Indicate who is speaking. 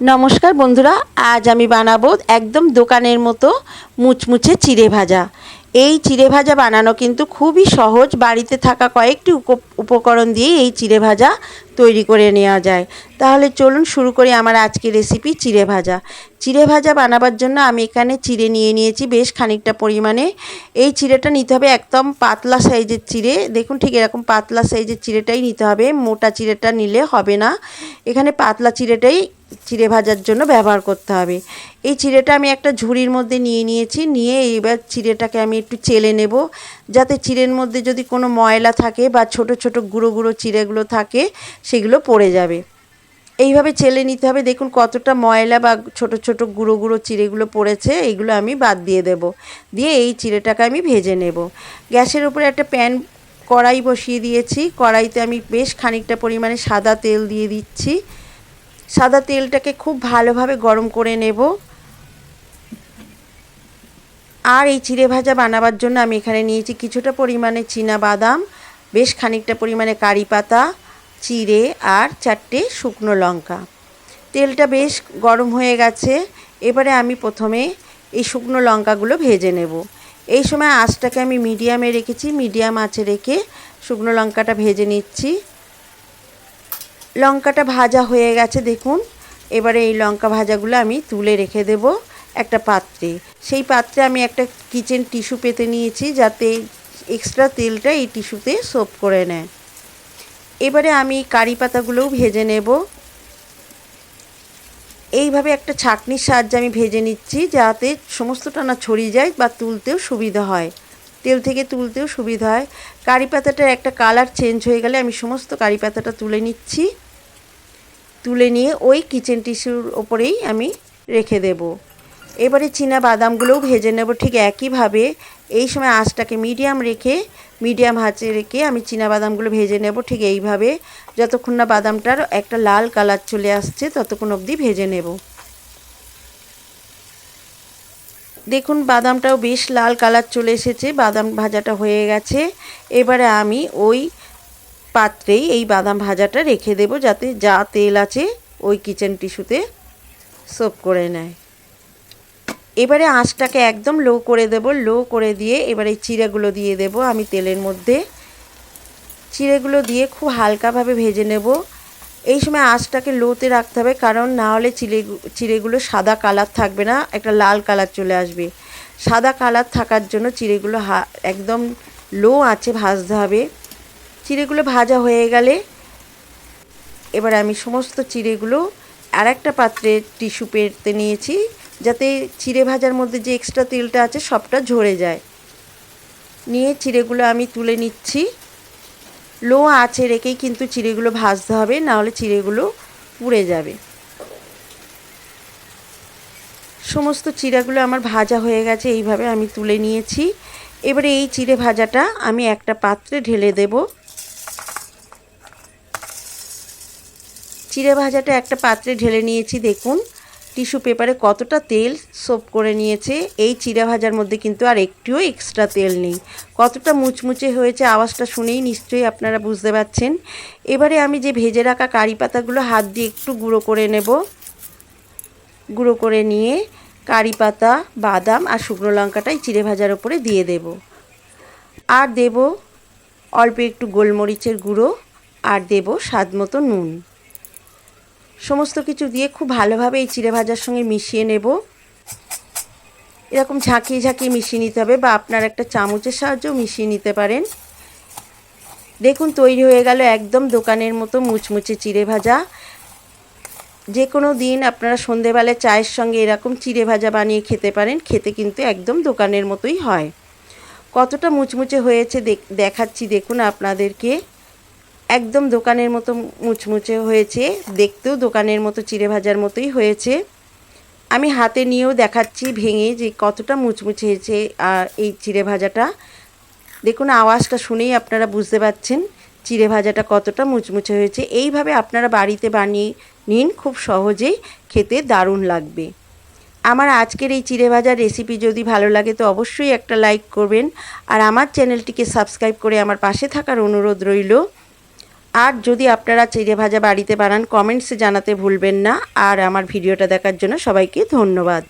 Speaker 1: नमस्कार बंधुरा आज आमी बानाबो एकदम दोकानेर मतो मुचमुचे चिड़े भाजा। এই চিড়ে ভাজা বানানো কিন্তু খুবই সহজ। বাড়িতে থাকা কয়েকটি উপকরণ দিয়ে এই চিড়ে ভাজা তৈরি করে নেওয়া যায়। তাহলে চলুন শুরু করি আমার আজকের রেসিপি চিড়ে ভাজা। চিড়ে ভাজা বানাবার জন্য আমি এখানে চিড়ে নিয়ে নিয়েছি বেশ খানিকটা পরিমাণে। এই চিড়েটা নিতে হবে একদম পাতলা সাইজের চিড়ে। দেখুন ঠিক এরকম পাতলা সাইজের চিড়েটাই নিতে হবে, মোটা চিড়েটা নিলে হবে না। এখানে পাতলা চিড়েটাই চিড়ে ভাজার জন্য ব্যবহার করতে হবে। এই চিড়েটা আমি একটা ঝুড়ির মধ্যে নিয়ে নিয়েছি। নিয়ে এবার চিড়েটাকে আমি একটু চেলে নেব, যাতে চিড়ের মধ্যে যদি কোনো ময়লা থাকে বা ছোট ছোট গুঁড়ো গুঁড়ো চিড়েগুলো থাকে সেগুলো পড়ে যাবে। এইভাবে চেলে নিতে হবে। দেখুন কতটা ময়লা বা ছোট ছোট গুঁড়ো গুঁড়ো চিড়েগুলো পড়েছে, এইগুলো আমি বাদ দিয়ে দেব। দিয়ে এই চিড়েটাকে আমি ভেজে নেব। গ্যাসের উপরে একটা কড়াই বসিয়ে দিয়েছি। কড়াইতে আমি বেশ খানিকটা পরিমাণে সাদা তেল দিয়ে দিচ্ছি। সাদা তেলটাকে খুব ভালোভাবে গরম করে নেব। আর এই চিড়ে ভাজা বানাবার জন্য আমি এখানে নিয়েছি কিছুটা পরিমাণে চীনা বাদাম, বেশ খানিকটা পরিমাণে কারি পাতা, চিড়ে আর 4টে শুকনো লঙ্কা। তেলটা বেশ গরম হয়ে গেছে। এবারে আমি প্রথমে এই শুকনো লঙ্কাগুলো ভেজে নেব। এই সময় আঁচটাকে আমি মিডিয়ামে রেখেছি। মিডিয়াম আঁচে রেখে শুকনো লঙ্কাটা ভেজে নিচ্ছি। লঙ্কাটা ভাজা হয়ে গেছে দেখুন। এবারে এই লঙ্কা ভাজাগুলো আমি তুলে রেখে দেব একটা পাত্রে। সেই পাত্রে আমি একটা কিচেন টিস্যু পেতে নিয়েছি, যাতে এক্সট্রা তেলটা এই টিস্যুতে সোপ করে নেয়। এবারে আমি কারি পাতাগুলোও ভেজে নেব। এইভাবে একটা ছাঁকনির সাহায্যে আমি ভেজে নিচ্ছি, যাতে সমস্তটা না ছড়িয়ে যায় বা তুলতেও সুবিধা হয়, তেল থেকে তুলতেও সুবিধা হয়। কারি পাতাটার একটা কালার চেঞ্জ হয়ে গেলে আমি সমস্ত কারি পাতাটা তুলে নিচ্ছি। তুলে নিয়ে ওই কিচেন টিস্যুর ওপরেই আমি রেখে দেব। এবারে চীনা বাদামগুলোও ভেজে নেব ঠিক একইভাবে। এই সময় আঁচটাকে মিডিয়াম আঁচে রেখে আমি চীনা বাদামগুলো ভেজে নেব ঠিক এইভাবে, যতক্ষণ না বাদামটার একটা লাল কালার চলে আসছে ততক্ষণ অবধি ভেজে নেব। দেখুন বাদামটাও বেশ লাল কালার চলে এসেছে, বাদাম ভাজাটা হয়ে গেছে। এবারে আমি ওই পাত্রেই এই বাদাম ভাজাটা রেখে দেব, যাতে যা তেল আছে ওই কিচেন টিস্যুতে সোপ করে নেয়। এবারে আঁচটাকে একদম লো করে দেব। লো করে দিয়ে এবারে চিড়েগুলো দিয়ে দেব আমি তেলের মধ্যে। চিড়েগুলো দিয়ে খুব হালকাভাবে ভেজে নেব। এই সময় আঁচটাকে লোতে রাখতে হবে, কারণ না হলে চিড়েগুলো সাদা কালার থাকবে না, একটা লাল কালার চলে আসবে। সাদা কালার থাকার জন্য চিড়েগুলো একদম লো আঁচে ভাজতে হবে। চিড়েগুলো ভাজা হয়ে গেলে এবার আমি সমস্ত চিড়েগুলো আর একটা পাত্রে টিস্যু পেতে নিয়েছি, যাতে চিড়ে ভাজার মধ্যে যে এক্সট্রা তেলটা আছে সবটা ঝরে যায়। নিয়ে চিড়েগুলো আমি তুলে নিচ্ছি। লো আঁচে রেখেই কিন্তু চিড়েগুলো ভাজতে হবে, না হলে চিড়েগুলো পুড়ে যাবে। সমস্ত চিড়েগুলো আমার ভাজা হয়ে গেছে, এইভাবে আমি তুলে নিয়েছি। এবারে এই চিড়ে ভাজাটা আমি একটা পাত্রে ঢেলে দেব। চিড়ে ভাজাটা একটা পাত্রে ঢেলে নিয়েছি। দেখুন টিস্যু পেপারে কতটা তেল সোপ করে নিয়েছে। এই চিড়ে ভাজার মধ্যে কিন্তু আর একটুও এক্সট্রা তেল নেই। কতটা মুচমুচে হয়েছে আওয়াজটা শুনেই নিশ্চয়ই আপনারা বুঝতে পারছেন। এবারে আমি যে ভেজে রাখা কারি পাতাগুলো হাত দিয়ে একটু গুঁড়ো করে নেব। গুঁড়ো করে নিয়ে কারি পাতা, বাদাম আর শুকনো লঙ্কাটাই চিড়ে ভাজার ওপরে দিয়ে দেব। আর দেব অল্প একটু গোলমরিচের গুঁড়ো, আর দেব স্বাদ মতো নুন। সমস্ত কিছু দিয়ে খুব ভালোভাবে এই চিড়ে ভাজার সঙ্গে মিশিয়ে নেব। এরকম ঝাঁকিয়ে ঝাঁকিয়ে মিশিয়ে নিতে হবে, বা আপনার একটা চামচের সাহায্যেও মিশিয়ে নিতে পারেন। দেখুন তৈরি হয়ে গেল একদম দোকানের মতো মুচমুচে চিড়ে ভাজা। যে কোনো দিন আপনারা সন্ধেবেলায় চায়ের সঙ্গে এরকম চিড়ে ভাজা বানিয়ে খেতে পারেন। খেতে কিন্তু একদম দোকানের মতোই হয়। কতটা মুচমুচে হয়েছে দেখাচ্ছি দেখুন আপনাদেরকে। একদম দোকানের মতো মুচমুচে হয়েছে, দেখতেও দোকানের মতো চিড়ে ভাজার মতোই হয়েছে। আমি হাতে নিয়েও দেখাচ্ছি ভেঙে যে কতটা মুচমুচে হয়েছে এই চিড়ে ভাজাটা। দেখুন আওয়াজটা শুনেই আপনারা বুঝতে পারছেন চিড়ে ভাজাটা কতটা মুচমুচে হয়েছে। এইভাবে আপনারা বাড়িতে বানিয়ে নিন, খুব সহজেই খেতে দারুণ লাগবে। আমার আজকের এই চিড়ে ভাজার রেসিপি যদি ভালো লাগে তো অবশ্যই একটা লাইক করবেন, আর আমার চ্যানেলটিকে সাবস্ক্রাইব করে আমার পাশে থাকার অনুরোধ রইল। আর যদি আপনারা চিড়ে ভাজা বাড়িতে বানান কমেন্টসে জানাতে ভুলবেন না। আর আমার ভিডিওটা দেখার জন্য সবাইকে ধন্যবাদ।